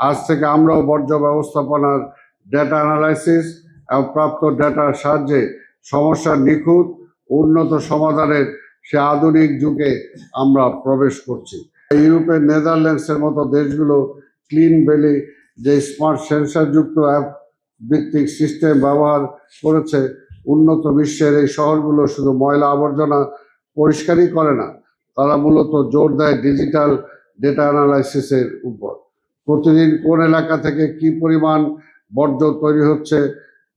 আজ থেকে আমরাও বর্জ্য ব্যবস্থাপনার ডেটা অ্যানালাইসিস এবং প্রাপ্ত ডেটার সাহায্যে সমস্যার নিখুঁত উন্নত সমাধানের সে আধুনিক যুগে আমরা প্রবেশ করছি। ইউরোপের নেদারল্যান্ডসের মতো দেশগুলো ক্লিন ভ্যালি যে স্মার্ট সেন্সরযুক্ত অ্যাপ ভিত্তিক সিস্টেম ব্যবহার করেছে, উন্নত বিশ্বের এই শহরগুলো শুধু ময়লা আবর্জনা পরিষ্কারই করে না, তারা মূলত জোর দেয় ডিজিটাল ডেটা অ্যানালাইসিসের উপর। প্রতিদিন কোন এলাকা থেকে কি পরিমাণ বর্জ্য তৈরি হচ্ছে,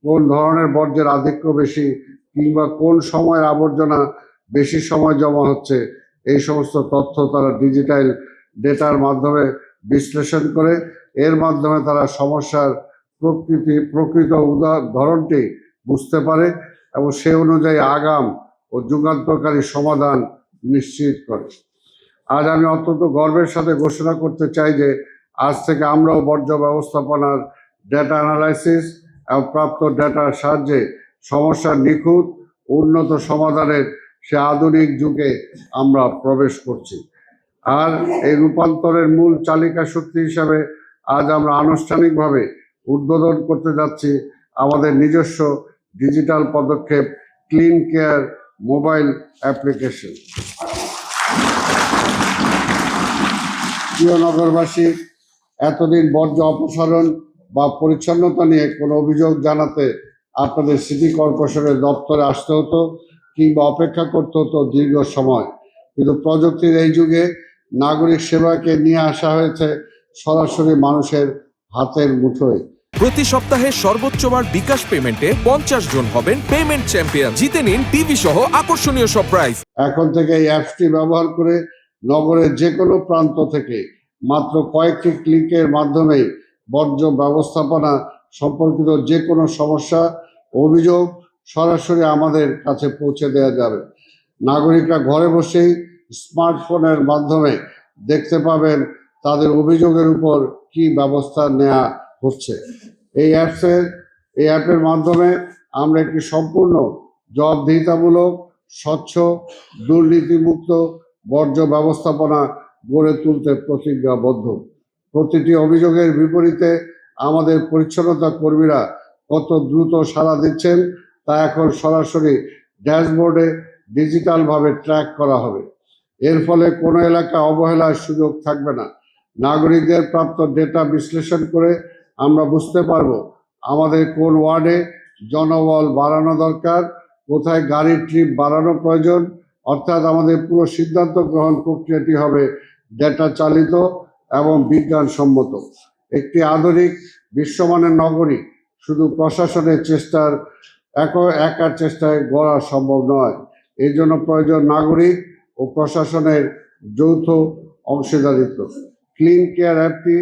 কোন ধরনের বর্জ্যের আধিক্য বেশি, কিংবা কোন সময়ের আবর্জনা বেশি সময় জমা হচ্ছে, এই সমস্ত তথ্য তারা ডিজিটাল ডেটার মাধ্যমে বিশ্লেষণ করে। এর মাধ্যমে তারা সমস্যার প্রকৃত ধরনটি বুঝতে পারে এবং সে অনুযায়ী আগাম ও যুগান্তকারী সমাধান নিশ্চিত করে। আজ আমি অত্যন্ত গর্বের সাথে ঘোষণা করতে চাই যে আজ থেকে আমরাও বর্জ্য ব্যবস্থাপনার ডেটা অ্যানালাইসিস এবং প্রাপ্ত ডেটার সাহায্যে সমস্যার নিখুঁত উন্নত সমাধানের সে আধুনিক যুগে আমরা প্রবেশ করছি। আর এই রূপান্তরের মূল চালিকা শক্তি হিসাবে আজ আমরা আনুষ্ঠানিকভাবে উদ্বোধন করতে যাচ্ছি আমাদের নিজস্ব ডিজিটাল পদক্ষেপ ক্লিন কেয়ার মোবাইল অ্যাপ্লিকেশন। প্রিয় নগরবাসী, এতদিন বর্জ্য অপসারণ বা পরিচ্ছন্নতা নিয়ে কোনো অভিযোগ জানাতে আপনাদের সিটি কর্পোরেশনের দপ্তরে আসতে হতো কিংবা অপেক্ষা করতে হতো দীর্ঘ সময়। কিন্তু প্রযুক্তির এই যুগে নাগরিক সেবাকে নিয়ে আসা হয়েছে সরাসরি মানুষের হাতের মুঠোয়। প্রতি সপ্তাহে সর্বোচ্চবার বিকাশ পেমেন্টে 50 জন হবেন পেমেন্ট চ্যাম্পিয়ন। জিতে নিন টিভি সহ আকর্ষণীয় সব প্রাইজ। এখন থেকে এই অ্যাপসটি ব্যবহার করে নগরের যে কোনো প্রান্ত থেকে মাত্র কয়েকটি ক্লিকের মাধ্যমেই বর্জ্য ব্যবস্থাপনা সম্পর্কিত যে কোনো সমস্যা অভিযোগ সরাসরি আমাদের কাছে পৌঁছে দেওয়া যাবে। নাগরিকরা ঘরে বসেই স্মার্টফোনের মাধ্যমে দেখতে পাবেন তাদের অভিযোগের উপর কি ব্যবস্থা নেওয়া হচ্ছে। এই অ্যাপের মাধ্যমে আমরা একটি সম্পূর্ণ জবাবদিহিতামূলক, স্বচ্ছ, দুর্নীতিমুক্ত বর্জ্য ব্যবস্থাপনা গড়ে তুলতে প্রতিজ্ঞাবদ্ধ। প্রতিটি অভিযোগের বিপরীতে আমাদের পরিচ্ছন্নতা কর্মীরা কত দ্রুত সাড়া দিচ্ছেন তা এখন সরাসরি ড্যাশবোর্ডে ডিজিটালভাবে ট্র্যাক করা হবে। এর ফলে কোনো এলাকা অবহেলার সুযোগ থাকবে না। নাগরিকদের প্রাপ্ত ডেটা বিশ্লেষণ করে আমরা বুঝতে পারবো আমাদের কোন ওয়ার্ডে জনবল বাড়ানো দরকার, কোথায় গাড়ির ট্রিপ বাড়ানো প্রয়োজন। অর্থাৎ আমাদের পুরো সিদ্ধান্ত গ্রহণ প্রক্রিয়াটি হবে ডেটা চালিত এবং বিজ্ঞানসম্মত। একটি আধুনিক বিশ্বমানের নগরী শুধু প্রশাসনের একার চেষ্টায় গড়া সম্ভব নয়। এই জন্য প্রয়োজন নাগরিক ও প্রশাসনের যৌথ অংশীদারিত্ব। ক্লিন কেয়ার অ্যাপটি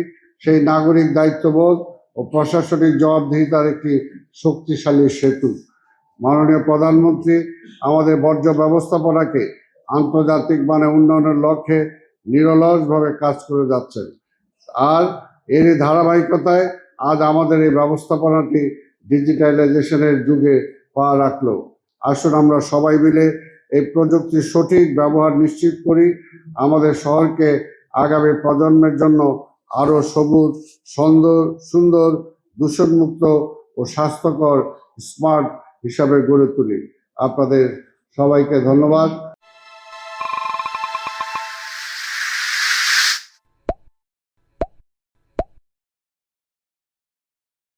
সেই নাগরিক দায়িত্ববোধ ও প্রশাসনিক জবাবদিহিতার একটি শক্তিশালী সেতু। মাননীয় প্রধানমন্ত্রী আমাদের বর্জ্য ব্যবস্থাপনাকে আন্তর্জাতিক মানে উন্নয়নের লক্ষ্যে নিরলসভাবে কাজ করে যাচ্ছেন। আর এর ধারাবাহিকতায় আজ আমাদের এই ব্যবস্থাপনাটি ডিজিটালাইজেশনের যুগে পা রাখলো। আসুন আমরা সবাই মিলে এই প্রযুক্তির সঠিক ব্যবহার নিশ্চিত করি, আমাদের শহরকে আগামী প্রজন্মের জন্য আরো সবুজ, সুন্দর, দূষণমুক্ত ও স্বাস্থ্যকর স্মার্ট হিসাবে গড়ে তুলি। আপনাদের সবাইকে ধন্যবাদ।